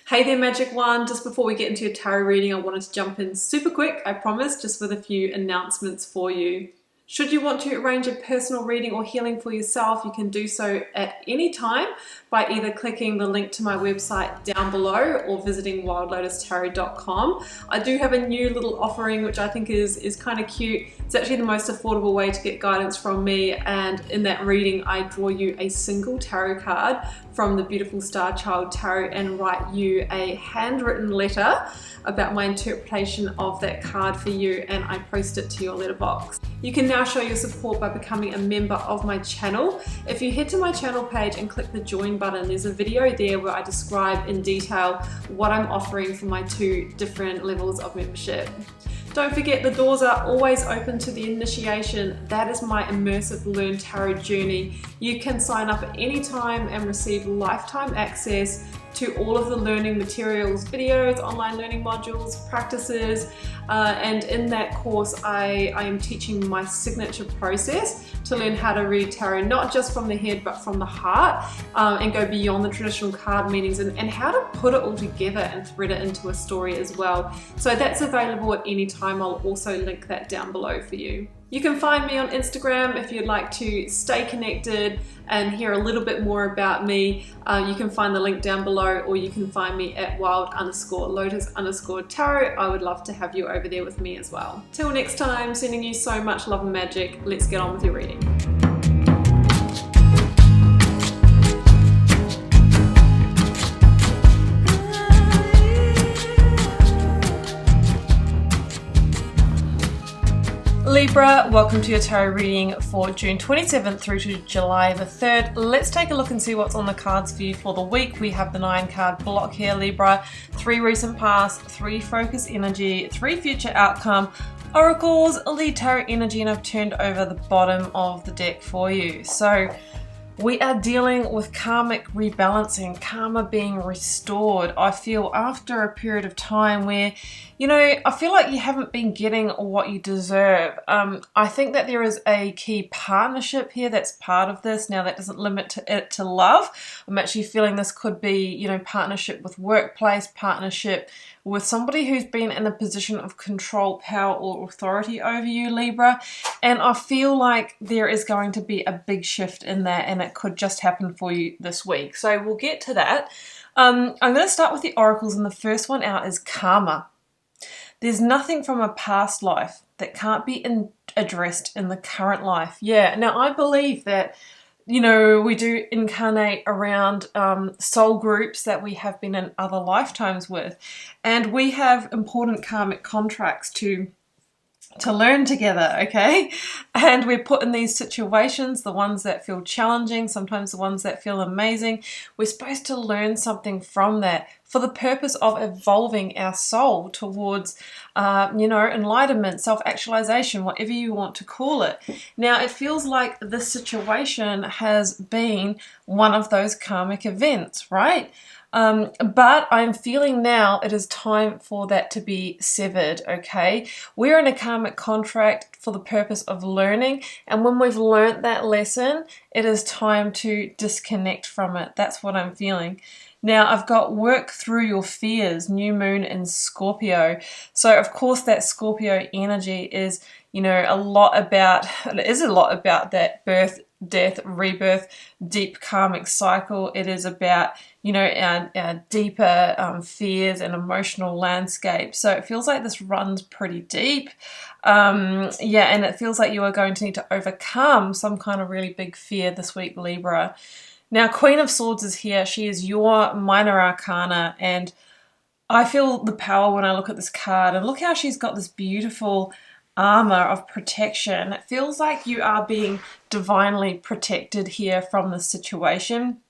Hey there, Magic One. Just before we get into your tarot reading, I wanted to jump in super quick, I promise, just with a few announcements for you. Should you want to arrange a personal reading or healing for yourself, you can do so at any time by either clicking the link to my website down below or visiting wildlotustarot.com. I do have a new little offering which I think is kind of cute. It's actually the most affordable way to get guidance from me, and in that reading I draw you a single tarot card from the beautiful Star Child Tarot and write you a handwritten letter about my interpretation of that card for you, and I post it to your letterbox. You can now show your support by becoming a member of my channel. If you head to my channel page and click the join button, there's a video there where I describe in detail what I'm offering for my two different levels of membership. Don't forget, the doors are always open to the initiation. That is my immersive Learn Tarot journey. You can sign up at any time and receive lifetime access to all of the learning materials, videos, online learning modules, practices, and in that course I am teaching my signature process to learn how to read tarot, not just from the head but from the heart, and go beyond the traditional card meanings, and how to put it all together and thread it into a story as well. So that's available at any time. I'll also link that down below for you. You can find me on Instagram if you'd like to stay connected and hear a little bit more about me. You can find the link down below, or you can find me at wild_lotus_tarot. I would love to have you over there with me as well. Till next time, sending you so much love and magic. Let's get on with your reading. Libra, welcome to your tarot reading for June 27th through to July the 3rd. Let's take a look and see what's on the cards for you for the week. We have the 9 card block here, Libra, 3 recent past, 3 focus energy, 3 future outcome, oracles, lead tarot energy, and I've turned over the bottom of the deck for you. So we are dealing with karmic rebalancing, karma being restored. I feel after a period of time where, I feel like you haven't been getting what you deserve. I think that there is a key partnership here that's part of this. Now that doesn't limit it to love. I'm actually feeling this could be, partnership with workplace, partnership with somebody who's been in a position of control, power, or authority over you, Libra. And I feel like there is going to be a big shift in that, and it could just happen for you this week. So we'll get to that. I'm going to start with the oracles, and the first one out is karma. There's nothing from a past life that can't be addressed in the current life. Yeah, now I believe that we do incarnate around soul groups that we have been in other lifetimes with, and we have important karmic contracts to learn together, okay? And we're put in these situations, the ones that feel challenging, sometimes the ones that feel amazing. We're supposed to learn something from that for the purpose of evolving our soul towards, enlightenment, self-actualization, whatever you want to call it. Now, it feels like this situation has been one of those karmic events, right? But I'm feeling now it is time for that to be severed, okay? We're in a karmic contract for the purpose of learning, and when we've learnt that lesson, it is time to disconnect from it. That's what I'm feeling. Now, I've got work through your fears, new moon in Scorpio. So, of course, that Scorpio energy is, a lot about that birth, death, rebirth, deep karmic cycle. It is about, our deeper fears and emotional landscape. So it feels like this runs pretty deep. And it feels like you are going to need to overcome some kind of really big fear this week, Libra. Now, Queen of Swords is here. She is your minor arcana, and I feel the power when I look at this card. And look how she's got this beautiful armor of protection. It feels like you are being divinely protected here from this situation.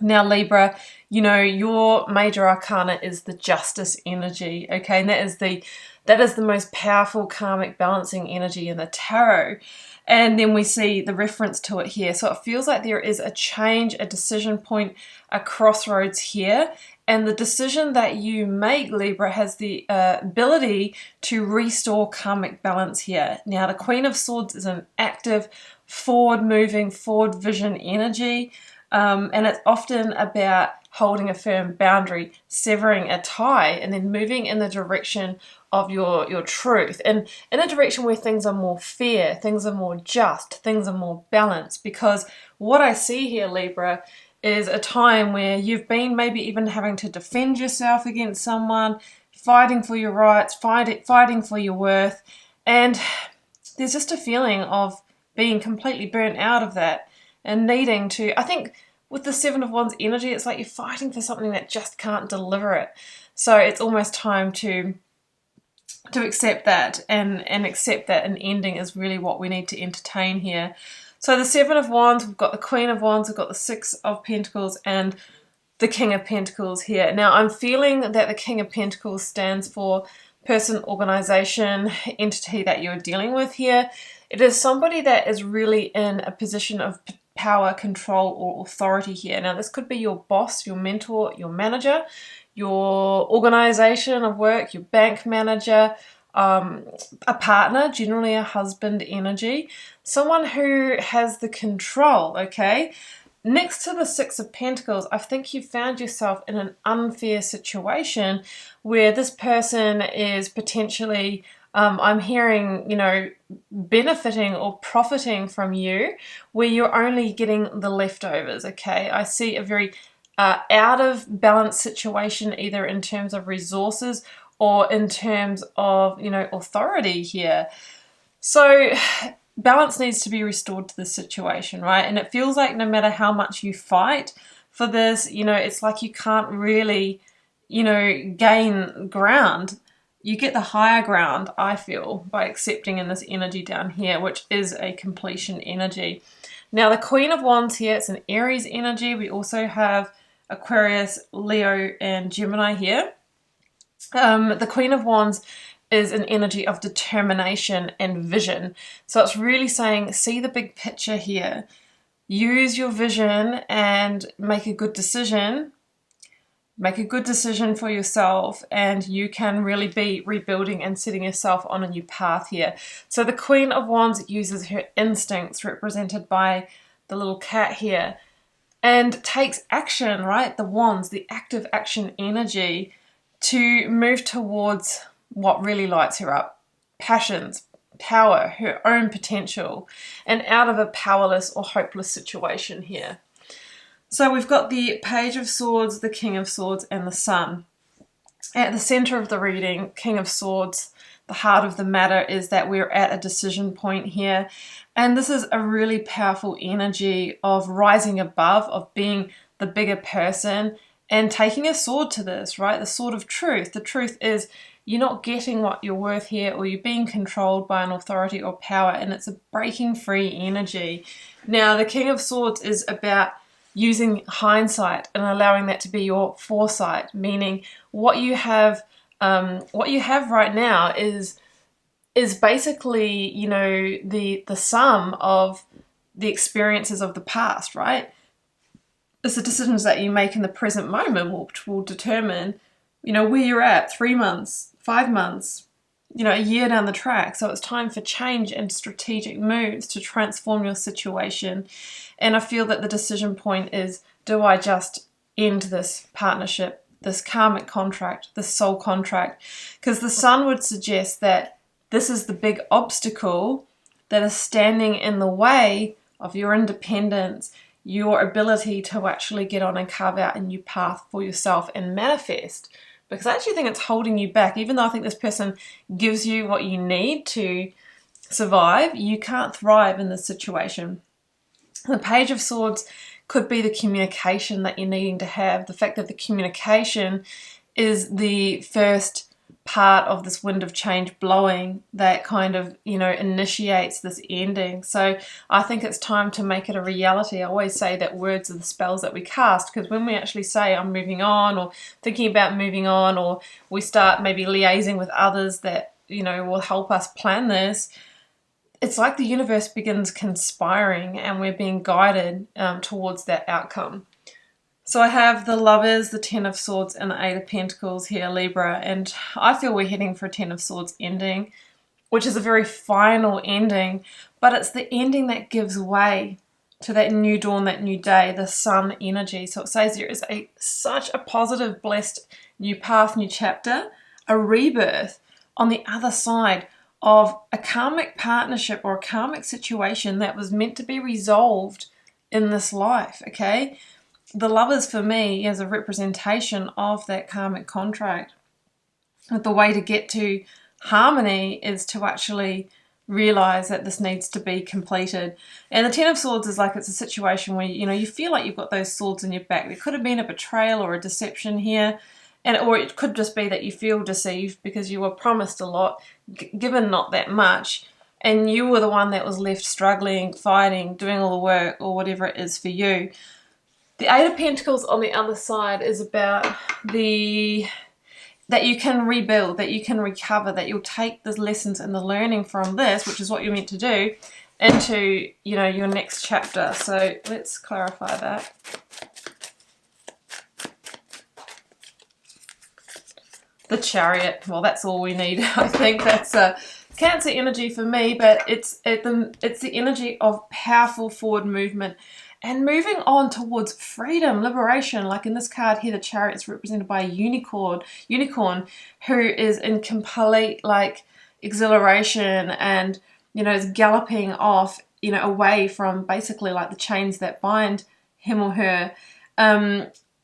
Now, Libra, your major arcana is the justice energy, okay? And that is the most powerful karmic balancing energy in the tarot. And then we see the reference to it here. So it feels like there is a change, a decision point, a crossroads here. And the decision that you make, Libra, has the ability to restore karmic balance here. Now, the Queen of Swords is an active, forward-moving, forward vision energy. And it's often about holding a firm boundary, severing a tie, and then moving in the direction of your truth, and in a direction where things are more fair, things are more just, things are more balanced. Because what I see here, Libra, is a time where you've been maybe even having to defend yourself against someone, fighting for your rights, fighting for your worth, and there's just a feeling of being completely burnt out of that and needing to, I think with the Seven of Wands energy, it's like you're fighting for something that just can't deliver it. So it's almost time to accept that and accept that an ending is really what we need to entertain here. So the Seven of Wands, we've got the Queen of Wands, we've got the Six of Pentacles, and the King of Pentacles here. Now I'm feeling that the King of Pentacles stands for person, organization, entity that you're dealing with here. It is somebody that is really in a position of power, control, or authority here. Now this could be your boss, your mentor, your manager, your organization of work, your bank manager, a partner, generally a husband energy, someone who has the control, okay? Next to the Six of Pentacles, I think you found yourself in an unfair situation where this person is potentially, I'm hearing, you know, benefiting or profiting from you, where you're only getting the leftovers, okay? I see a very out of balance situation, either in terms of resources or in terms of, you know, authority here. So balance needs to be restored to this situation, right? And it feels like no matter how much you fight for this, you know, it's like you can't really, you know, gain ground. You get the higher ground, I feel, by accepting in this energy down here, which is a completion energy. Now, the Queen of Wands here, it's an Aries energy. We also have Aquarius, Leo, and Gemini here. The Queen of Wands is an energy of determination and vision. So it's really saying, see the big picture here. Use your vision and make a good decision. Make a good decision for yourself, and you can really be rebuilding and setting yourself on a new path here. So the Queen of Wands uses her instincts, represented by the little cat here, and takes action, right? The Wands, the active action energy, to move towards what really lights her up. Passions, power, her own potential, and out of a powerless or hopeless situation here. So we've got the Page of Swords, the King of Swords, and the Sun. At the center of the reading, King of Swords, the heart of the matter is that we're at a decision point here. And this is a really powerful energy of rising above, of being the bigger person and taking a sword to this, right? The sword of truth. The truth is you're not getting what you're worth here, or you're being controlled by an authority or power, and it's a breaking free energy. Now, the King of Swords is about using hindsight and allowing that to be your foresight, meaning what you have right now is basically, you know, the sum of the experiences of the past, right? It's the decisions that you make in the present moment which will determine, you know, where you're at 3 months, 5 months, you know, a year down the track. So it's time for change and strategic moves to transform your situation. And I feel that the decision point is, do I just end this partnership, this karmic contract, this soul contract? Because the Sun would suggest that this is the big obstacle that is standing in the way of your independence, your ability to actually get on and carve out a new path for yourself and manifest. Because I actually think it's holding you back. Even though I think this person gives you what you need to survive, you can't thrive in this situation. The Page of Swords could be the communication that you're needing to have. The fact that the communication is the first part of this wind of change blowing that kind of, you know, initiates this ending. So I think it's time to make it a reality. I always say that words are the spells that we cast, because when we actually say I'm moving on, or thinking about moving on, or we start maybe liaising with others that, you know, will help us plan this, it's like the universe begins conspiring and we're being guided towards that outcome. So I have the Lovers, the Ten of Swords, and the Eight of Pentacles here, Libra, and I feel we're heading for a Ten of Swords ending, which is a very final ending, but it's the ending that gives way to that new dawn, that new day, the sun energy. So it says there is such a positive, blessed new path, new chapter, a rebirth on the other side of a karmic partnership or a karmic situation that was meant to be resolved in this life, okay? The Lovers for me is a representation of that karmic contract. But the way to get to harmony is to actually realize that this needs to be completed. And the Ten of Swords is like, it's a situation where, you know, you feel like you've got those swords in your back. There could have been a betrayal or a deception here. Or it could just be that you feel deceived because you were promised a lot, given not that much, and you were the one that was left struggling, fighting, doing all the work, or whatever it is for you. The Eight of Pentacles on the other side is about that you can rebuild, that you can recover, that you'll take the lessons and the learning from this, which is what you're meant to do, into, you know, your next chapter. So let's clarify that. The Chariot, well, that's all we need. I think that's a Cancer energy for me, but it's the energy of powerful forward movement and moving on towards freedom, liberation. Like in this card here, the Chariot is represented by a unicorn who is in complete like exhilaration and, you know, is galloping off, you know, away from basically like the chains that bind him or her.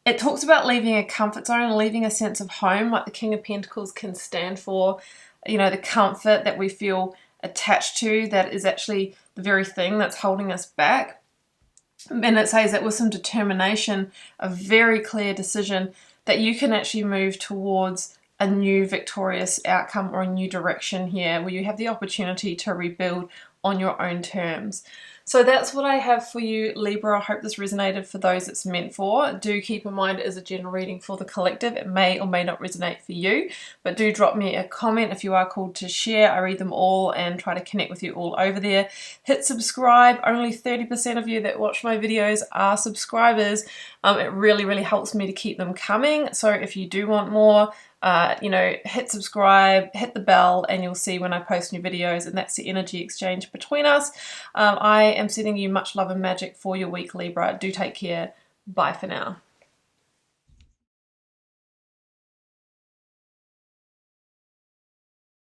It talks about leaving a comfort zone, leaving a sense of home, like the King of Pentacles can stand for, you know, the comfort that we feel attached to, that is actually the very thing that's holding us back. And it says that with some determination, a very clear decision, that you can actually move towards a new victorious outcome or a new direction here, where you have the opportunity to rebuild on your own terms. So that's what I have for you, Libra. I hope this resonated for those it's meant for. Do keep in mind it is a general reading for the collective. It may or may not resonate for you, but do drop me a comment if you are called to share. I read them all and try to connect with you all over there. Hit subscribe. Only 30% of you that watch my videos are subscribers. It really, really helps me to keep them coming. So if you do want more, you know, hit subscribe, hit the bell, and you'll see when I post new videos, and that's the energy exchange between us. I am sending you much love and magic for your week, Libra. Do take care. Bye for now.